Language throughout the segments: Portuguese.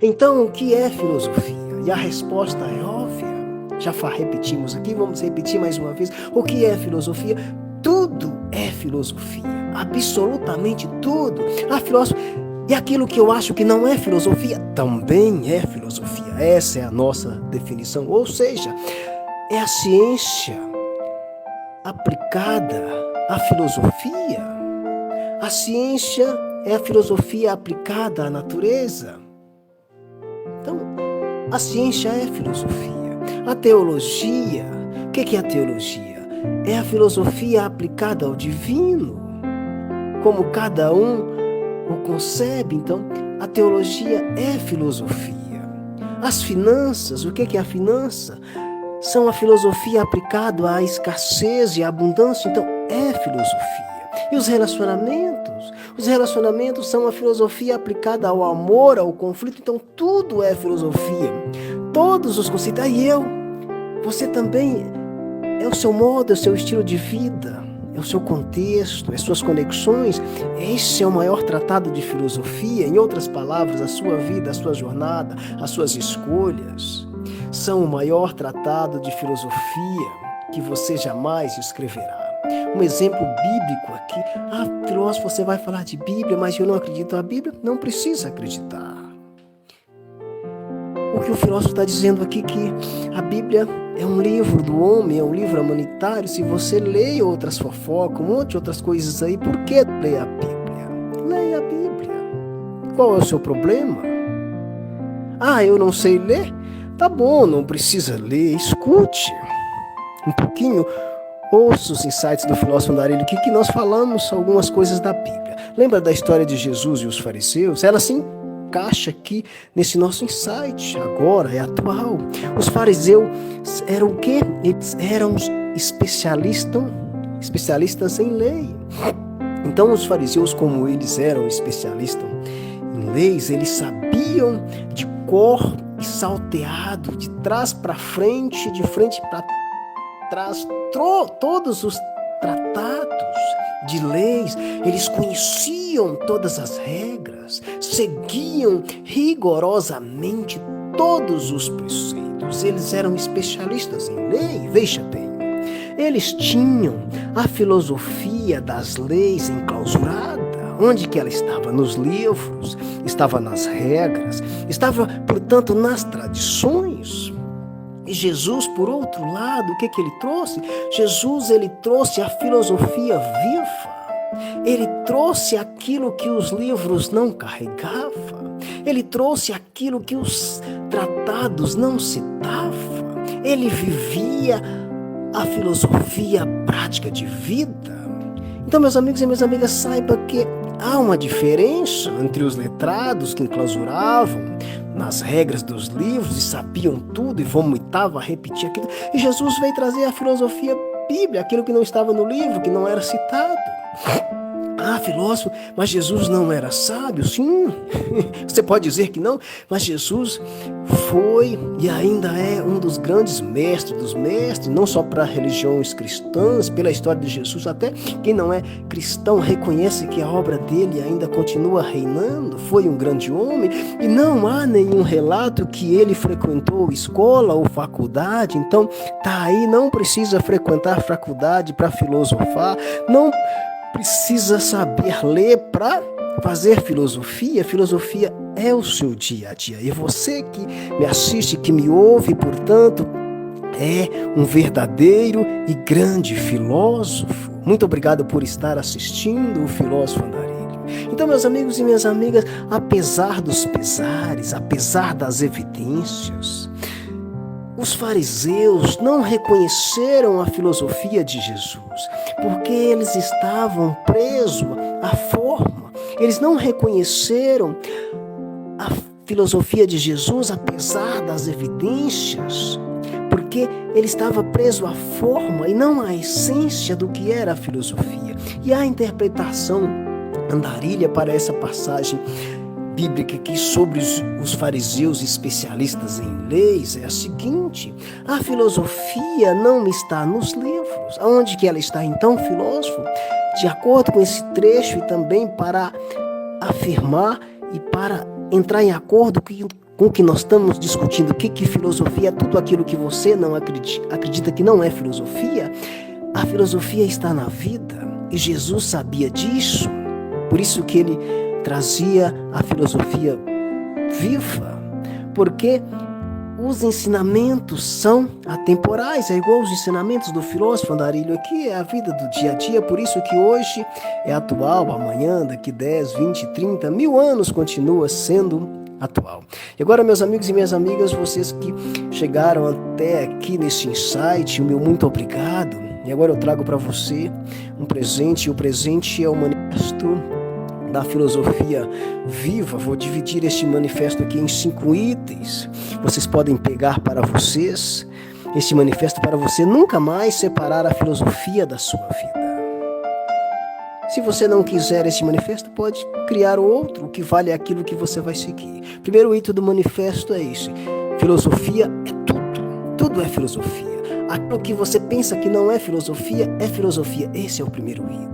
Então, o que é filosofia? E a resposta é óbvia. Já repetimos aqui, vamos repetir mais uma vez. O que é filosofia? Tudo é filosofia. Absolutamente tudo. A filosofia. E aquilo que eu acho que não é filosofia, também é filosofia. Essa é a nossa definição. Ou seja, é a ciência aplicada à filosofia. A ciência é a filosofia aplicada à natureza. Então, a ciência é filosofia. A teologia, o que é a teologia? É a filosofia aplicada ao divino, como cada um o concebe. Então, a teologia é filosofia. As finanças, o que é a finança? São a filosofia aplicada à escassez e à abundância, então é filosofia. E os relacionamentos? Os relacionamentos são a filosofia aplicada ao amor, ao conflito, então tudo é filosofia. Todos os conceitos. Você também é o seu modo, é o seu estilo de vida, é o seu contexto, as suas conexões. Esse é o maior tratado de filosofia. Em outras palavras, a sua vida, a sua jornada, as suas escolhas são o maior tratado de filosofia que você jamais escreverá. Um exemplo bíblico aqui. Filósofo, você vai falar de Bíblia, mas eu não acredito na Bíblia. Não precisa acreditar. O que o filósofo está dizendo aqui é que a Bíblia é um livro do homem, é um livro humanitário. Se você lê outras fofocas, um monte de outras coisas aí, por que ler a Bíblia? Leia a Bíblia. Qual é o seu problema? Eu não sei ler? Tá bom, não precisa ler, escute um pouquinho, ouça os insights do filósofo Andarilho, que nós falamos algumas coisas da Bíblia. Lembra da história de Jesus e os fariseus? Ela se encaixa aqui nesse nosso insight, agora, é atual. Os fariseus eram o quê? Eles eram especialistas em lei. Então os fariseus, como eles eram especialistas em leis, eles sabiam de cor e salteado, de trás para frente, de frente para trás, todos os tratados de leis. Eles conheciam todas as regras, seguiam rigorosamente todos os preceitos. Eles eram especialistas em lei. Veja bem, eles tinham a filosofia das leis enclausurada. Onde que ela estava? Nos livros, estava nas regras, estava, portanto, nas tradições. E Jesus, por outro lado, o que ele trouxe? Jesus, ele trouxe a filosofia viva. Ele trouxe aquilo que os livros não carregavam. Ele trouxe aquilo que os tratados não citavam. Ele vivia a filosofia prática de vida. Então, meus amigos e minhas amigas, saiba que há uma diferença entre os letrados que enclausuravam nas regras dos livros e sabiam tudo e vomitavam a repetir aquilo. E Jesus veio trazer a filosofia bíblica, aquilo que não estava no livro, que não era citado. Filósofo, mas Jesus não era sábio? Sim, você pode dizer que não, mas Jesus foi e ainda é um dos grandes mestres dos mestres, não só para religiões cristãs, pela história de Jesus, até quem não é cristão reconhece que a obra dele ainda continua reinando. Foi um grande homem e não há nenhum relato que ele frequentou escola ou faculdade. Então tá aí, não precisa frequentar faculdade para filosofar, não precisa saber ler para fazer filosofia. Filosofia é o seu dia a dia. E você que me assiste, que me ouve, portanto, é um verdadeiro e grande filósofo. Muito obrigado por estar assistindo o Filósofo Andarilho. Então, meus amigos e minhas amigas, apesar dos pesares, apesar das evidências, os fariseus não reconheceram a filosofia de Jesus, porque eles estavam presos à forma. Eles não reconheceram a filosofia de Jesus, apesar das evidências, porque ele estava preso à forma e não à essência do que era a filosofia. E a interpretação andarilha para essa passagem bíblica aqui sobre os fariseus especialistas em leis é a seguinte: a filosofia não está nos livros. Aonde que ela está então, filósofo? De acordo com esse trecho, e também para afirmar e para entrar em acordo com o que nós estamos discutindo, que filosofia é tudo aquilo que você não acredita que não é filosofia. A filosofia está na vida e Jesus sabia disso. Por isso que ele trazia a filosofia viva, porque os ensinamentos são atemporais, é igual os ensinamentos do filósofo Andarilho aqui, é a vida do dia a dia, por isso que hoje é atual, amanhã, daqui 10, 20, 30, 1000 anos continua sendo atual. E agora, meus amigos e minhas amigas, vocês que chegaram até aqui nesse insight, o meu muito obrigado. E agora eu trago para você um presente, e o presente é o manifesto da filosofia viva. Vou dividir este manifesto aqui em 5 itens. Vocês podem pegar para vocês este manifesto para você nunca mais separar a filosofia da sua vida. Se você não quiser este manifesto, pode criar outro. O que vale é aquilo que você vai seguir. Primeiro item do manifesto é esse: filosofia é tudo. Tudo é filosofia. Aquilo que você pensa que não é filosofia, é filosofia. Esse é o primeiro item.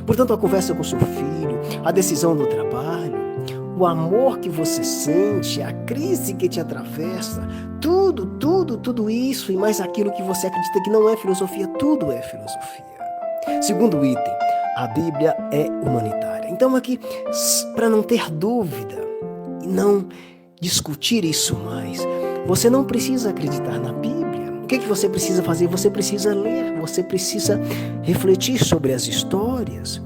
Portanto, a conversa com seu filho, a decisão do trabalho, o amor que você sente, a crise que te atravessa, tudo isso e mais aquilo que você acredita que não é filosofia, tudo é filosofia. Segundo item, a Bíblia é humanitária. Então aqui, para não ter dúvida e não discutir isso mais, você não precisa acreditar na Bíblia. O que você precisa fazer? Você precisa ler, você precisa refletir sobre as histórias,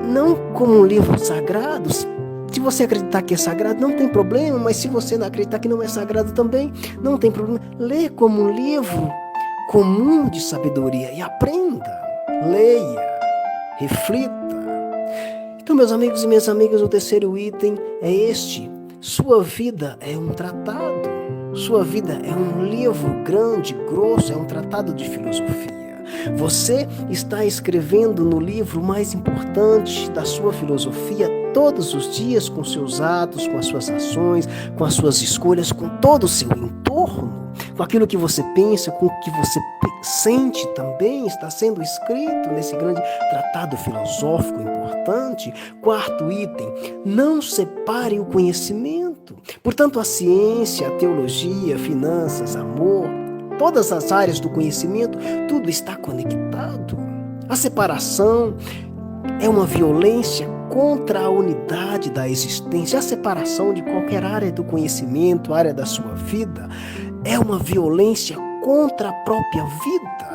não como um livro sagrado. Se você acreditar que é sagrado, não tem problema, mas se você não acreditar que não é sagrado também, não tem problema. Lê como um livro comum de sabedoria e aprenda, leia, reflita. Então, meus amigos e minhas amigas, o terceiro item é este: sua vida é um tratado. Sua vida é um livro grande, grosso, é um tratado de filosofia. Você está escrevendo no livro mais importante da sua filosofia todos os dias, com seus atos, com as suas ações, com as suas escolhas, com todo o seu entorno, com aquilo que você pensa, com o que você sente também, está sendo escrito nesse grande tratado filosófico importante. Quarto item: não separe o conhecimento. Portanto, a ciência, a teologia, finanças, amor, todas as áreas do conhecimento, tudo está conectado. A separação é uma violência contra a unidade da existência. A separação de qualquer área do conhecimento, área da sua vida, é uma violência contra a própria vida.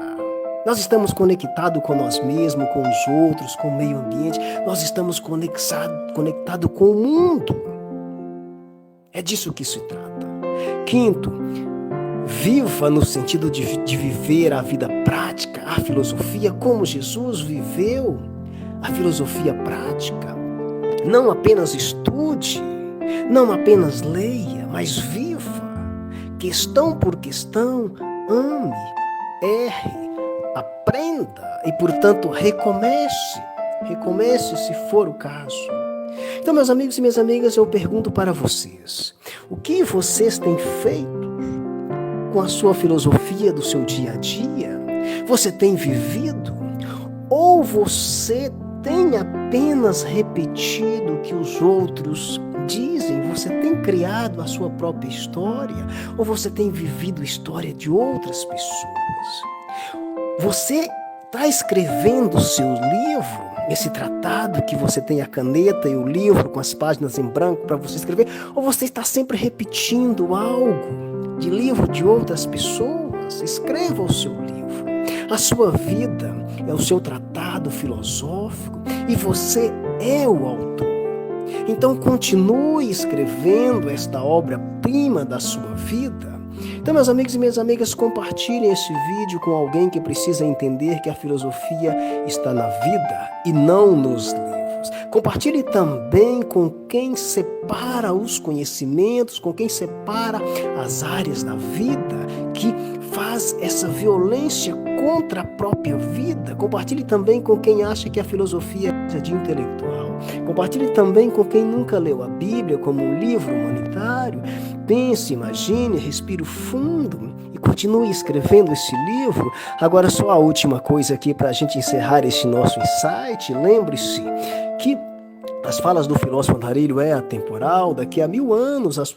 Nós estamos conectados com nós mesmos, com os outros, com o meio ambiente. Nós estamos conectados com o mundo. É disso que se trata. Quinto, viva no sentido de viver a vida prática, a filosofia como Jesus viveu. A filosofia prática. Não apenas estude, não apenas leia, mas viva. Questão por questão, ame, erre, aprenda e, portanto, recomece. Recomece se for o caso. Então, meus amigos e minhas amigas, eu pergunto para vocês: o que vocês têm feito com a sua filosofia do seu dia a dia? Você tem vivido? Ou você tem apenas repetido o que os outros dizem? Você tem criado a sua própria história? Ou você tem vivido a história de outras pessoas? Você está escrevendo o seu livro, esse tratado que você tem a caneta e o livro com as páginas em branco para você escrever? Ou você está sempre repetindo algo de livro de outras pessoas? Escreva o seu livro. A sua vida é o seu tratado filosófico e você é o autor. Então continue escrevendo esta obra-prima da sua vida. Então, meus amigos e minhas amigas, compartilhem esse vídeo com alguém que precisa entender que a filosofia está na vida e não nos livros. Compartilhe também com quem separa os conhecimentos, com quem separa as áreas da vida, que faz essa violência contra a própria vida. Compartilhe também com quem acha que a filosofia é de intelectual. Compartilhe também com quem nunca leu a Bíblia como um livro humanitário. Pense, imagine, respire fundo e continue escrevendo esse livro. Agora, só a última coisa aqui para a gente encerrar este nosso insight. Lembre-se que as falas do filósofo Andarilho é atemporal. Daqui a 1000 anos a sua